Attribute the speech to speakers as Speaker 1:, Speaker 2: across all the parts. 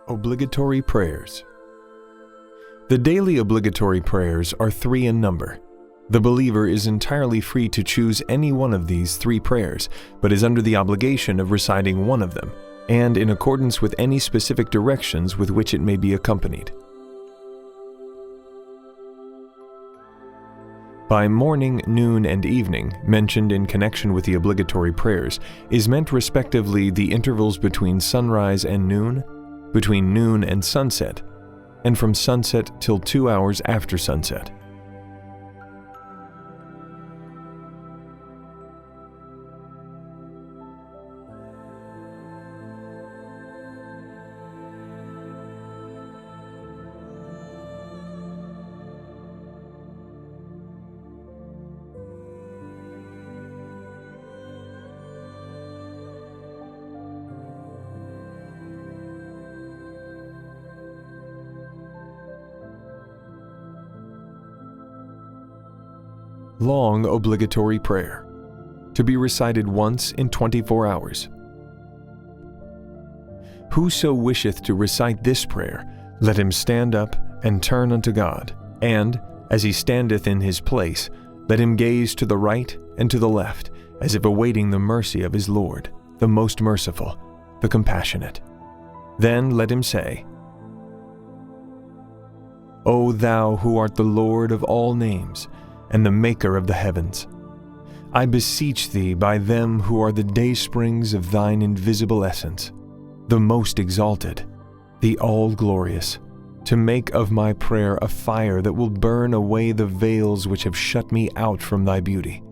Speaker 1: Obligatory prayers. The daily obligatory prayers are 3 in number. The believer is entirely free to choose any one of these 3 prayers, but is under the obligation of reciting one of them, and in accordance with any specific directions with which it may be accompanied. By morning, noon, and evening, mentioned in connection with the obligatory prayers, is meant respectively the intervals between sunrise and noon, between noon and sunset, and from sunset till 2 hours after sunset. Long obligatory prayer, to be recited once in 24 hours. Whoso wisheth to recite this prayer, let him stand up and turn unto God, and, as he standeth in his place, let him gaze to the right and to the left, as if awaiting the mercy of his Lord, the most merciful, the compassionate. Then let him say, O thou who art the Lord of all names, and the Maker of the heavens, I beseech thee by them who are the daysprings of thine invisible essence, the most exalted, the all-glorious, to make of my prayer a fire that will burn away the veils which have shut me out from thy beauty,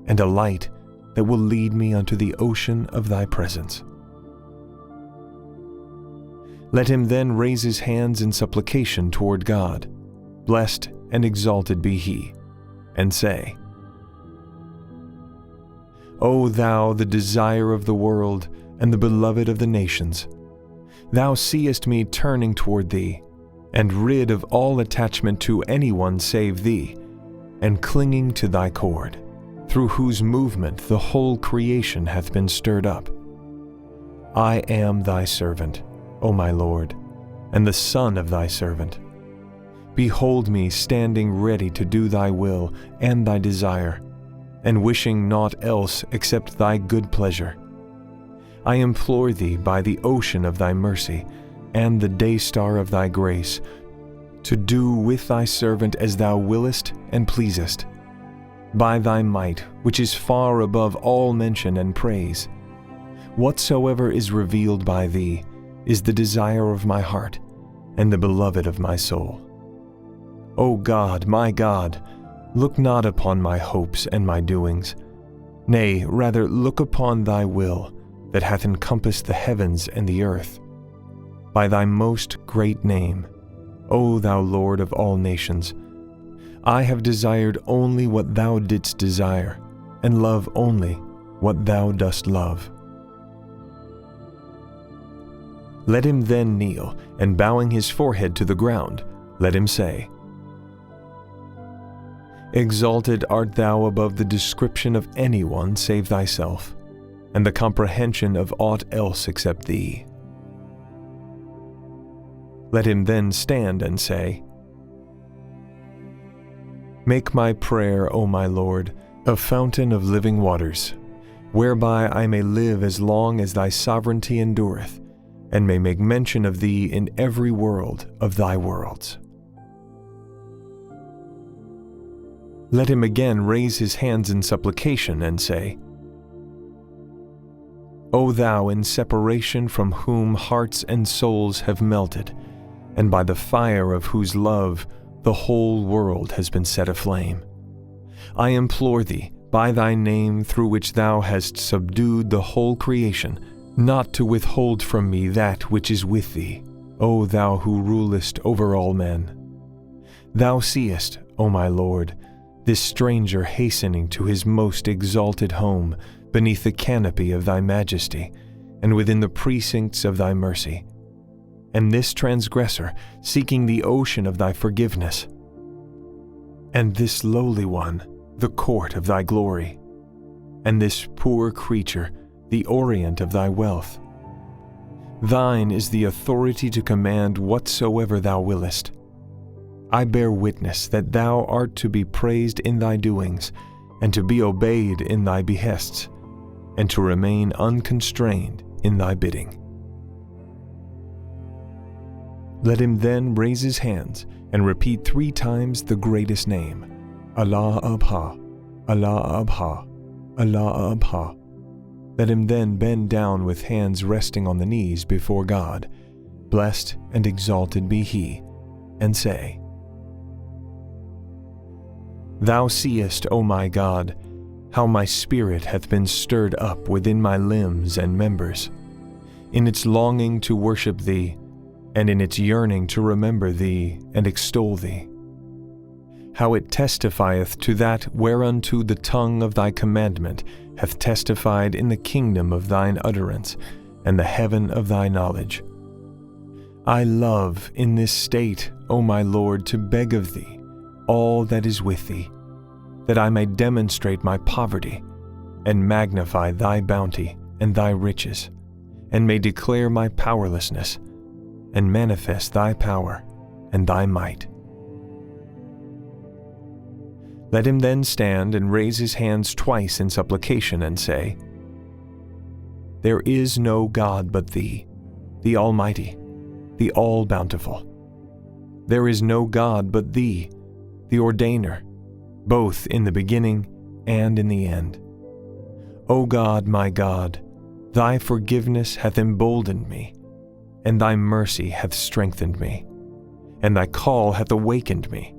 Speaker 1: and a light that will lead me unto the ocean of thy presence. Let him then raise his hands in supplication toward God, blessed and exalted be he, and say, O thou, the desire of the world, and the beloved of the nations, thou seest me turning toward thee, and rid of all attachment to anyone save thee, and clinging to thy cord, through whose movement the whole creation hath been stirred up. I am thy servant, O my Lord, and the son of thy servant. Behold me standing ready to do thy will and thy desire, and wishing naught else except thy good pleasure. I implore thee by the ocean of thy mercy and the day star of thy grace, to do with thy servant as thou willest and pleasest, by thy might, which is far above all mention and praise. Whatsoever is revealed by thee is the desire of my heart and the beloved of my soul. O God, my God, look not upon my hopes and my doings, nay, rather look upon thy will that hath encompassed the heavens and the earth. By thy most great name, O thou Lord of all nations, I have desired only what thou didst desire, and love only what thou dost love. Let him then kneel, and bowing his forehead to the ground, let him say, Exalted art thou above the description of anyone save thyself, and the comprehension of aught else except thee. Let him then stand and say, Make my prayer, O my Lord, a fountain of living waters, whereby I may live as long as thy sovereignty endureth, and may make mention of thee in every world of thy worlds. Let him again raise his hands in supplication and say, O thou in separation from whom hearts and souls have melted, and by the fire of whose love the whole world has been set aflame, I implore thee by thy name through which thou hast subdued the whole creation, not to withhold from me that which is with thee, O thou who rulest over all men. Thou seest, O my Lord, this stranger hastening to his most exalted home beneath the canopy of thy majesty and within the precincts of thy mercy, and this transgressor seeking the ocean of thy forgiveness, and this lowly one the court of thy glory, and this poor creature the orient of thy wealth. Thine is the authority to command whatsoever thou willest. I bear witness that thou art to be praised in thy doings, and to be obeyed in thy behests, and to remain unconstrained in thy bidding. Let him then raise his hands and repeat 3 times the greatest name, Allah-Abha, Allah-Abha, Allah-Abha. Let him then bend down with hands resting on the knees before God, blessed and exalted be he, and say, Thou seest, O my God, how my spirit hath been stirred up within my limbs and members, in its longing to worship thee, and in its yearning to remember thee and extol thee. How it testifieth to that whereunto the tongue of thy commandment hath testified in the kingdom of thine utterance, and the heaven of thy knowledge. I love in this state, O my Lord, to beg of thee all that is with thee, that I may demonstrate my poverty, and magnify thy bounty and thy riches, and may declare my powerlessness, and manifest thy power and thy might. Let him then stand and raise his hands twice in supplication and say, There is no God but thee, the Almighty, the All-Bountiful. There is no God but thee, the Ordainer, both in the beginning and in the end. O God, my God, thy forgiveness hath emboldened me, and thy mercy hath strengthened me, and thy call hath awakened me,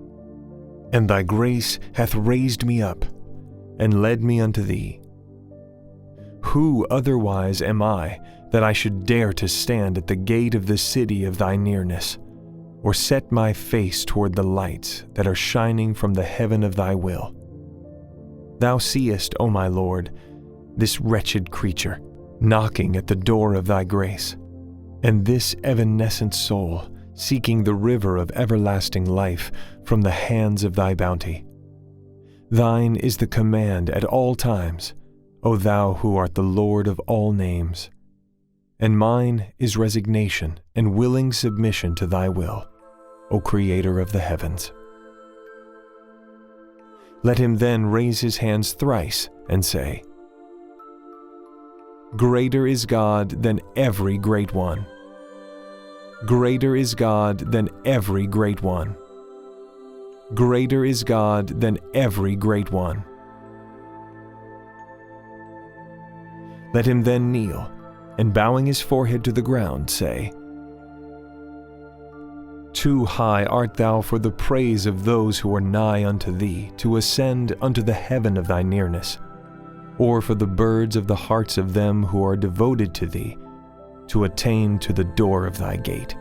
Speaker 1: and thy grace hath raised me up, and led me unto thee. Who otherwise am I, that I should dare to stand at the gate of the city of thy nearness, or set my face toward the lights that are shining from the heaven of thy will? Thou seest, O my Lord, this wretched creature, knocking at the door of thy grace, and this evanescent soul, seeking the river of everlasting life from the hands of thy bounty. Thine is the command at all times, O thou who art the Lord of all names, and mine is resignation and willing submission to thy will, O Creator of the heavens. Let him then raise his hands thrice and say, Greater is God than every great one. Greater is God than every great one. Greater is God than every great one. Let him then kneel, and bowing his forehead to the ground, say, Too high art thou for the praise of those who are nigh unto thee, to ascend unto the heaven of thy nearness, or for the birds of the hearts of them who are devoted to thee, to attain to the door of thy gate.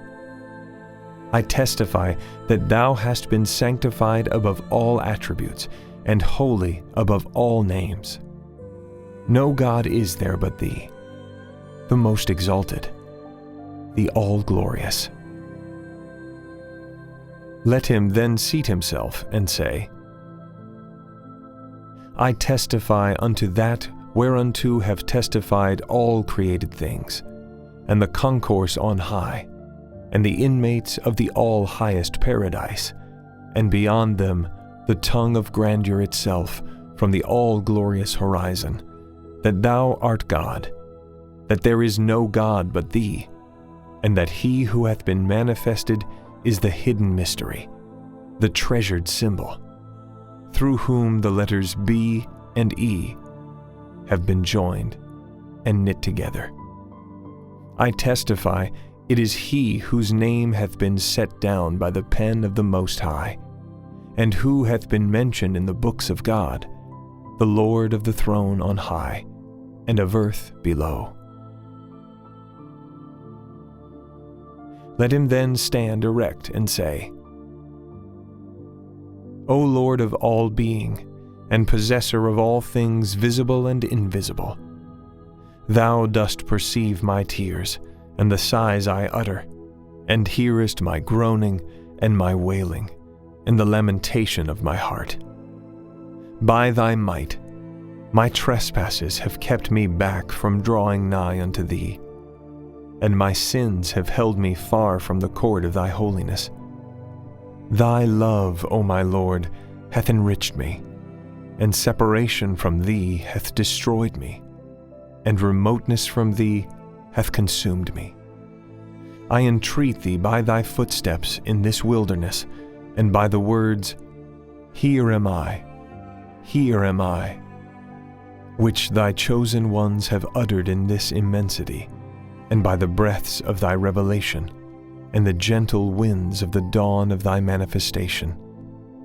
Speaker 1: I testify that thou hast been sanctified above all attributes, and holy above all names. No God is there but thee, the most exalted, the all-glorious. Let him then seat himself and say, I testify unto that whereunto have testified all created things, and the concourse on high, and the inmates of the all-highest paradise, and beyond them the tongue of grandeur itself from the all-glorious horizon, that thou art God, that there is no God but thee, and that he who hath been manifested is the hidden mystery, the treasured symbol, through whom the letters B and E have been joined and knit together. I testify it is he whose name hath been set down by the pen of the Most High, and who hath been mentioned in the books of God, the Lord of the throne on high, and of earth below. Let him then stand erect and say, O Lord of all being, and possessor of all things visible and invisible, thou dost perceive my tears and the sighs I utter, and hearest my groaning and my wailing, and the lamentation of my heart. By thy might, my trespasses have kept me back from drawing nigh unto thee. and my sins have held me far from the court of thy holiness. Thy love, O my Lord, hath enriched me, and separation from thee hath destroyed me, and remoteness from thee hath consumed me. I entreat thee by thy footsteps in this wilderness, and by the words, Here am I, which thy chosen ones have uttered in this immensity, and by the breaths of thy revelation, and the gentle winds of the dawn of thy manifestation,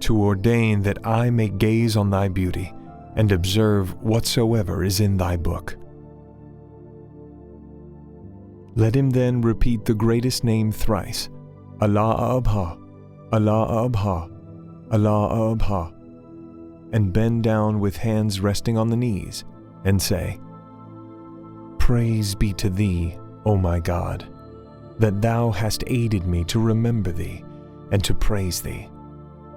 Speaker 1: to ordain that I may gaze on thy beauty, and observe whatsoever is in thy book. Let him then repeat the greatest name thrice, Allah-Abha, Allah-Abha, Allah-Abha, and bend down with hands resting on the knees, and say, Praise be to thee, O my God, that thou hast aided me to remember thee, and to praise thee,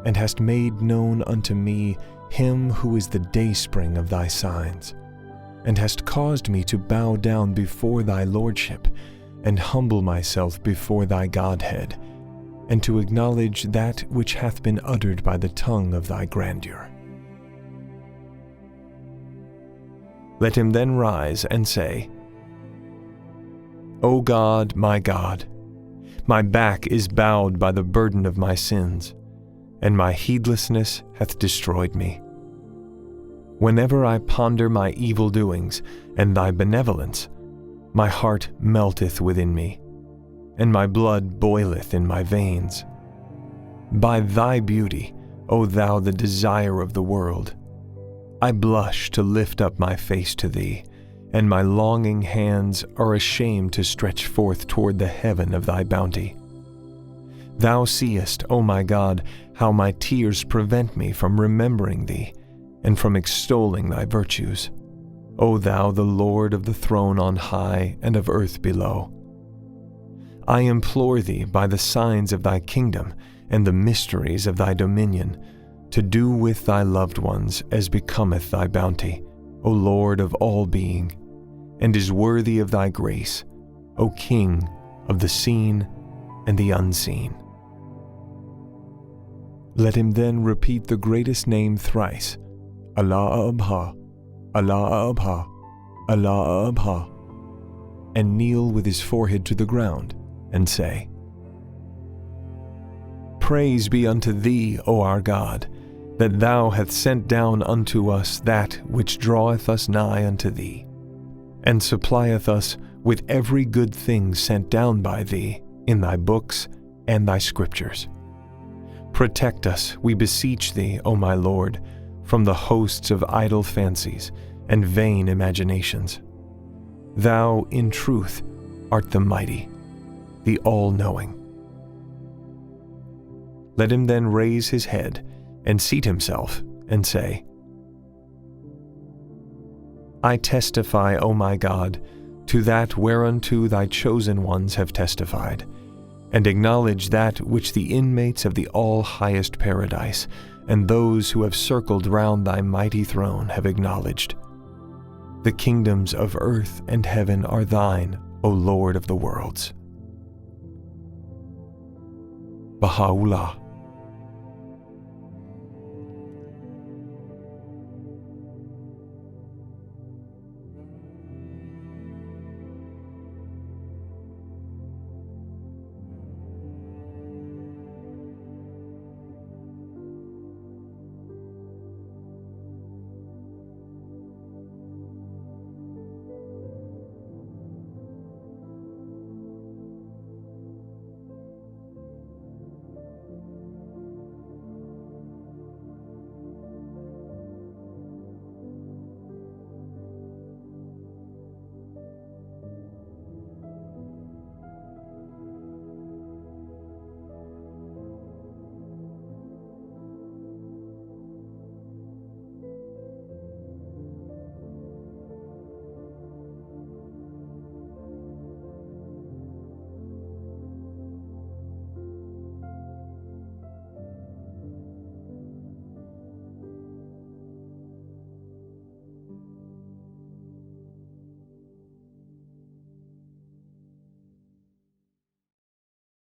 Speaker 1: and hast made known unto me him who is the dayspring of thy signs, and hast caused me to bow down before thy lordship, and humble myself before thy Godhead, and to acknowledge that which hath been uttered by the tongue of thy grandeur. Let him then rise and say, O God, my back is bowed by the burden of my sins, and my heedlessness hath destroyed me. Whenever I ponder my evil doings and thy benevolence, my heart melteth within me, and my blood boileth in my veins. By thy beauty, O thou the desire of the world, I blush to lift up my face to thee, and my longing hands are ashamed to stretch forth toward the heaven of thy bounty. Thou seest, O my God, how my tears prevent me from remembering thee, and from extolling thy virtues, O thou the Lord of the throne on high and of earth below. I implore thee by the signs of thy kingdom and the mysteries of thy dominion, to do with thy loved ones as becometh thy bounty, O Lord of all being, and is worthy of thy grace, O King of the seen and the unseen. Let him then repeat the greatest name thrice, Allah-Abha, Allah-Abha, Allah-Abha, and kneel with his forehead to the ground, and say, Praise be unto thee, O our God, that thou hast sent down unto us that which draweth us nigh unto thee, and supplieth us with every good thing sent down by thee in thy books and thy scriptures. Protect us, we beseech thee, O my Lord, from the hosts of idle fancies and vain imaginations. Thou, in truth, art the mighty, the all-knowing. Let him then raise his head and seat himself and say, I testify, O my God, to that whereunto thy chosen ones have testified, and acknowledge that which the inmates of the all-highest paradise and those who have circled round thy mighty throne have acknowledged. The kingdoms of earth and heaven are thine, O Lord of the worlds. Baha'u'lláh.